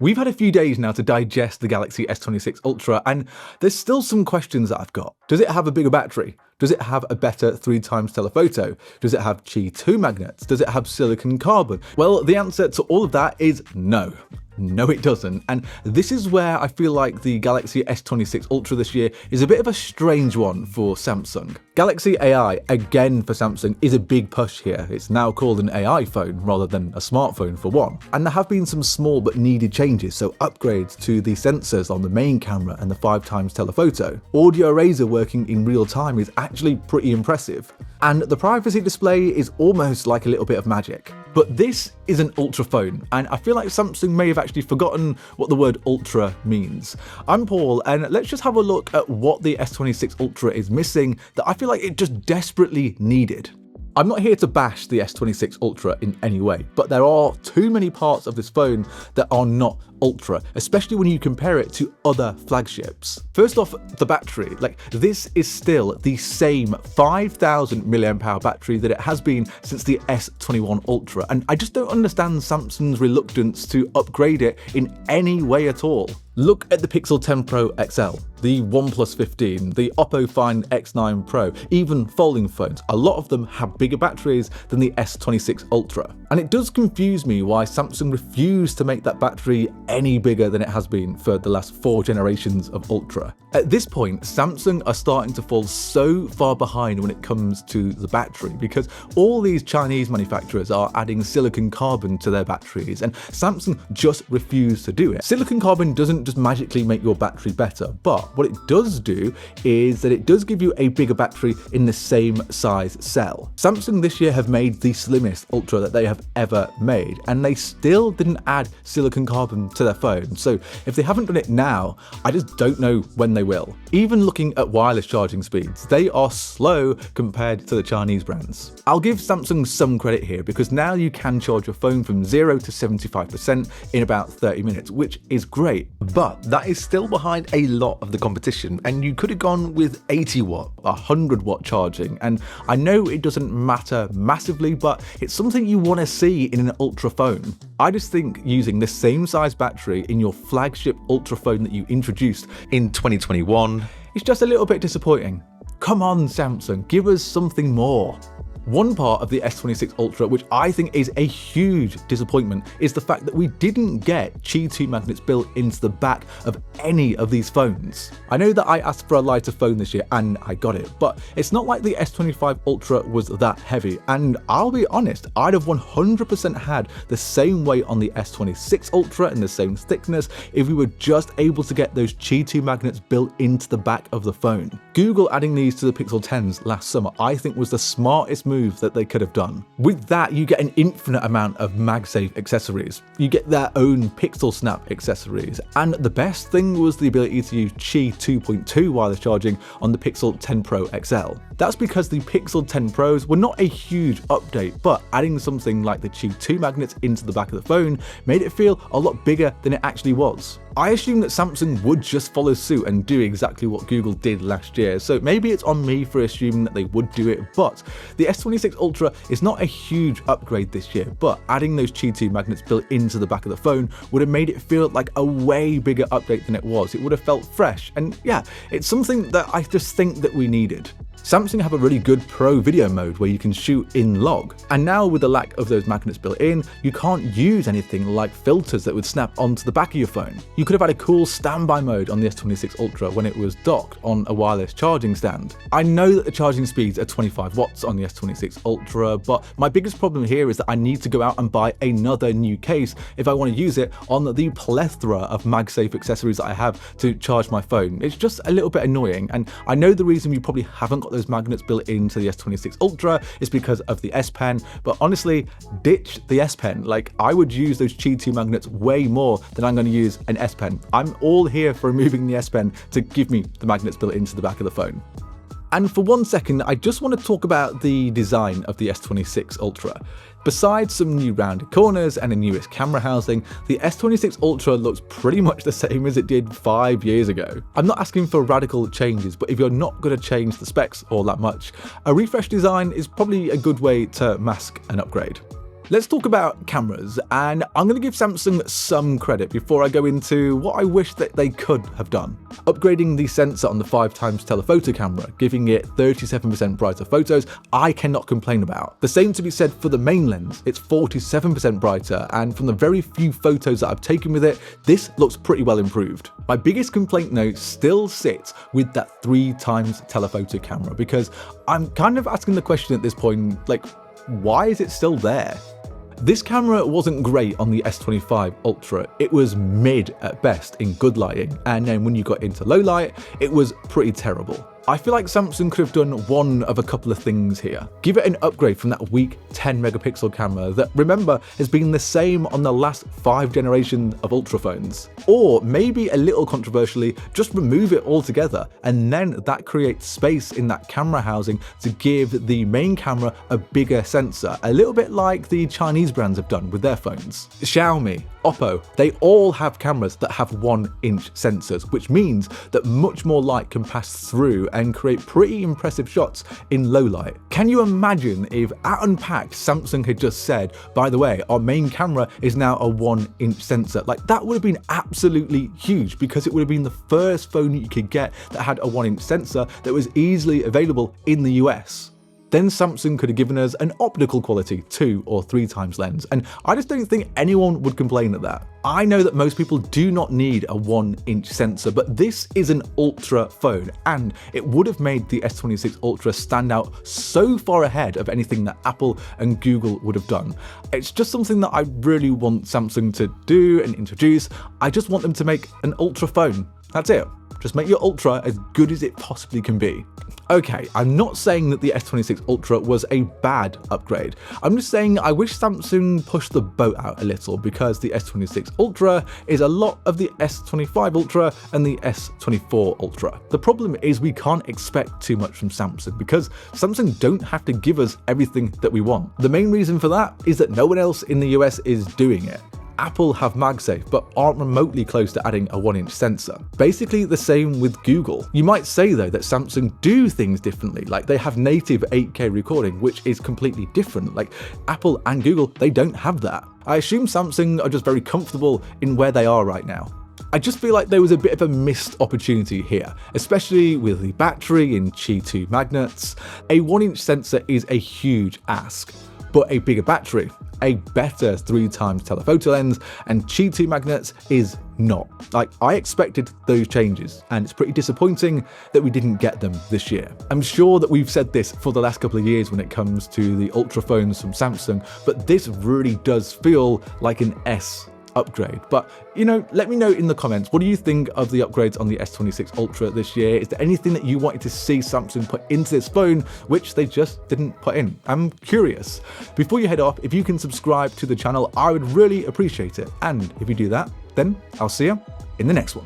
We've had a few days now to digest the Galaxy S26 Ultra, and there's still some questions that I've got. Does it have a bigger battery? Does it have a better 3x telephoto? Does it have Qi 2 magnets? Does it have silicon carbon? Well, the answer to all of that is no. No, it doesn't. And this is where I feel like the Galaxy S26 Ultra this year is a bit of a strange one for Samsung. Galaxy AI, again for Samsung, is a big push here. It's now called an AI phone rather than a smartphone for one. And there have been some small but needed changes, so upgrades to the sensors on the main camera and the 5x telephoto. Audio eraser working in real time is actually pretty impressive. And the privacy display is almost like a little bit of magic. But this is an Ultra phone, and I feel like Samsung may have actually forgotten what the word Ultra means. I'm Paul, and let's just have a look at what the S26 Ultra is missing that I feel like it just desperately needed. I'm not here to bash the S26 Ultra in any way, but there are too many parts of this phone that are not Ultra, especially when you compare it to other flagships. First off, the battery. This is still the same 5,000 mAh battery that it has been since the S21 Ultra, and I just don't understand Samsung's reluctance to upgrade it in any way at all. Look at the Pixel 10 Pro XL, the OnePlus 15, the Oppo Find X9 Pro, even folding phones. A lot of them have bigger batteries than the S26 Ultra. And it does confuse me why Samsung refused to make that battery any bigger than it has been for the last 4 generations of Ultra. At this point, Samsung are starting to fall so far behind when it comes to the battery because all these Chinese manufacturers are adding silicon carbon to their batteries, and Samsung just refused to do it. Silicon carbon doesn't just magically make your battery better, but what it does do is that it does give you a bigger battery in the same size cell. Samsung this year have made the slimmest Ultra that they have ever made, and they still didn't add silicon carbon to their phone. So if they haven't done it now, I just don't know when they will. Even looking at wireless charging speeds, they are slow compared to the Chinese brands. I'll give Samsung some credit here because now you can charge your phone from 0 to 75% in about 30 minutes, which is great. But that is still behind a lot of the competition, and you could have gone with 80 watt, 100 watt charging, and I know it doesn't matter massively, but it's something you want to see in an Ultra phone. I just think using the same size battery in your flagship Ultra phone that you introduced in 2021 is just a little bit disappointing. Come on Samsung, give us something more. One part of the S26 Ultra which I think is a huge disappointment is the fact that we didn't get Qi 2 magnets built into the back of any of these phones. I know that I asked for a lighter phone this year and I got it, but it's not like the S25 Ultra was that heavy, and I'll be honest, I'd have 100% had the same weight on the S26 Ultra and the same thickness if we were just able to get those Qi 2 magnets built into the back of the phone. Google adding these to the Pixel 10s last summer I think was the smartest move that they could have done. With that, you get an infinite amount of MagSafe accessories. You get their own Pixel Snap accessories, and the best thing was the ability to use Qi 2.2 wireless charging on the Pixel 10 Pro XL. That's because the Pixel 10 Pros were not a huge update, but adding something like the Qi 2 magnets into the back of the phone made it feel a lot bigger than it actually was. I assumed that Samsung would just follow suit and do exactly what Google did last year, so maybe it's on me for assuming that they would do it, but the S26 Ultra is not a huge upgrade this year, but adding those Qi 2 magnets built into the back of the phone would have made it feel like a way bigger update than it was. It would have felt fresh, and yeah, it's something that I just think that we needed. Samsung have a really good pro video mode where you can shoot in log, and now with the lack of those magnets built in, you can't use anything like filters that would snap onto the back of your phone. You could have had a cool standby mode on the S26 Ultra when it was docked on a wireless charging stand. I know that the charging speeds are 25 watts on the S26 Ultra, but my biggest problem here is that I need to go out and buy another new case if I want to use it on the plethora of MagSafe accessories that I have to charge my phone. It's just a little bit annoying, and I know the reason you probably haven't got those magnets built into the S26 Ultra is because of the S Pen, but honestly, ditch the S Pen. I would use those Qi 2 magnets way more than I'm going to use an S Pen. I'm all here for removing the S Pen to give me the magnets built into the back of the phone. And for 1 second, I just want to talk about the design of the S26 Ultra. Besides some new rounded corners and a newest camera housing, the S26 Ultra looks pretty much the same as it did 5 years ago. I'm not asking for radical changes, but if you're not going to change the specs all that much, a refresh design is probably a good way to mask an upgrade. Let's talk about cameras, and I'm going to give Samsung some credit before I go into what I wish that they could have done. Upgrading the sensor on the 5x telephoto camera, giving it 37% brighter photos, I cannot complain about. The same to be said for the main lens, it's 47% brighter, and from the very few photos that I've taken with it, this looks pretty well improved. My biggest complaint note still sits with that 3x telephoto camera, because I'm kind of asking the question at this point, like, why is it still there? This camera wasn't great on the S25 Ultra, it was mid at best in good lighting, and then when you got into low light, it was pretty terrible. I feel like Samsung could have done one of a couple of things here. Give it an upgrade from that weak 10 megapixel camera that, remember, has been the same on the last 5 generations of Ultra phones. Or maybe a little controversially, just remove it altogether, and then that creates space in that camera housing to give the main camera a bigger sensor, a little bit like the Chinese brands have done with their phones. Xiaomi, Oppo, they all have cameras that have 1-inch sensors, which means that much more light can pass through and create pretty impressive shots in low light. Can you imagine if at Unpacked Samsung had just said, by the way, our main camera is now a 1-inch sensor? Like, that would have been absolutely huge, because it would have been the first phone you could get that had a 1-inch sensor that was easily available in the US. Then Samsung could have given us an optical quality 2 or 3x lens, and I just don't think anyone would complain at that. I know that most people do not need a 1-inch sensor, but this is an Ultra phone, and it would have made the S26 Ultra stand out so far ahead of anything that Apple and Google would have done. It's just something that I really want Samsung to do and introduce. I just want them to make an Ultra phone. That's it. Just make your Ultra as good as it possibly can be. Okay, I'm not saying that the S26 Ultra was a bad upgrade. I'm just saying I wish Samsung pushed the boat out a little, because the S26 Ultra is a lot of the S25 Ultra and the S24 Ultra. The problem is we can't expect too much from Samsung, because Samsung don't have to give us everything that we want. The main reason for that is that no one else in the US is doing it. Apple have MagSafe, but aren't remotely close to adding a 1-inch sensor. Basically the same with Google. You might say though that Samsung do things differently, like they have native 8K recording, which is completely different. Like Apple and Google, they don't have that. I assume Samsung are just very comfortable in where they are right now. I just feel like there was a bit of a missed opportunity here, especially with the battery and Qi 2 magnets. A 1-inch sensor is a huge ask, but a bigger battery, a better 3x telephoto lens, and Qi 2 magnets is not. Like, I expected those changes, and it's pretty disappointing that we didn't get them this year. I'm sure that we've said this for the last couple of years when it comes to the Ultra phones from Samsung, but this really does feel like an S upgrade. But, you know, let me know in the comments, what do you think of the upgrades on the S26 Ultra this year? Is there anything that you wanted to see Samsung put into this phone which they just didn't put in? I'm curious. Before you head off, if you can subscribe to the channel, I would really appreciate it. And if you do that, then I'll see you in the next one.